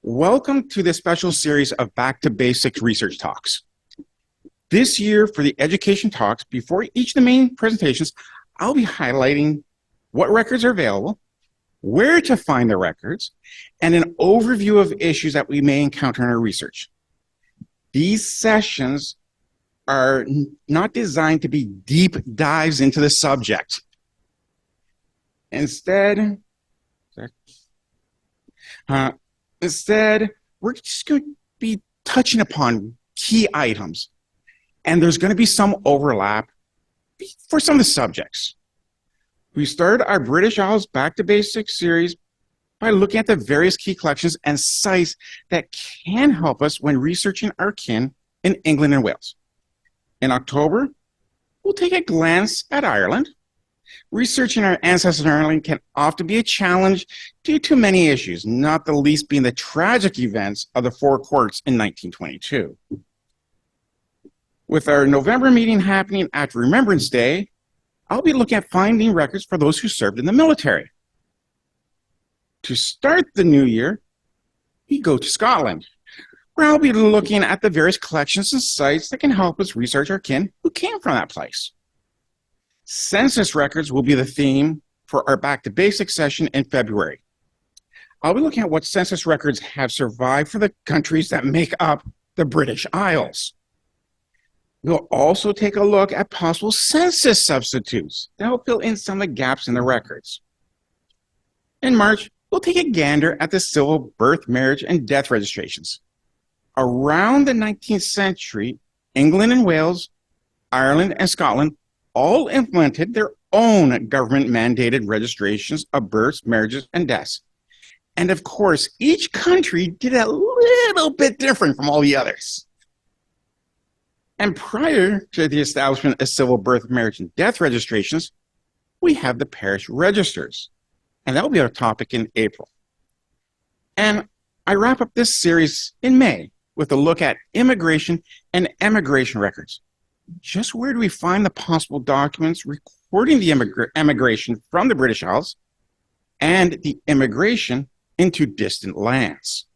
Welcome to this special series of Back to Basics Research Talks. This year, for the education talks, before each of the main presentations, I'll be highlighting what records are available, where to find the records, and an overview of issues that we may encounter in our research. These sessions are not designed to be deep dives into the subject. Instead, we're just going to be touching upon key items, and there's going to be some overlap for some of the subjects. We started our British Isles Back to Basics series by looking at the various key collections and sites that can help us when researching our kin in England and Wales. In October, we'll take a glance at Ireland. Researching our ancestors in Ireland can often be a challenge due to many issues, not the least being the tragic events of the Four Courts in 1922. With our November meeting happening after Remembrance Day, I'll be looking at finding records for those who served in the military. To start the new year, we go to Scotland, where I'll be looking at the various collections and sites that can help us research our kin who came from that place. Census records will be the theme for our Back to Basics session in February. I'll be looking at what census records have survived for the countries that make up the British Isles. We'll also take a look at possible census substitutes that will fill in some of the gaps in the records. In March, we'll take a gander at the civil birth, marriage, and death registrations. Around the 19th century, England and Wales, Ireland, and Scotland all implemented their own government-mandated registrations of births, marriages, and deaths. And of course, each country did a little bit different from all the others. And prior to the establishment of civil birth, marriage, and death registrations, we have the parish registers. And that will be our topic in April. And I wrap up this series in May with a look at immigration and emigration records. Just where do we find the possible documents recording the emigration from the British Isles and the immigration into distant lands?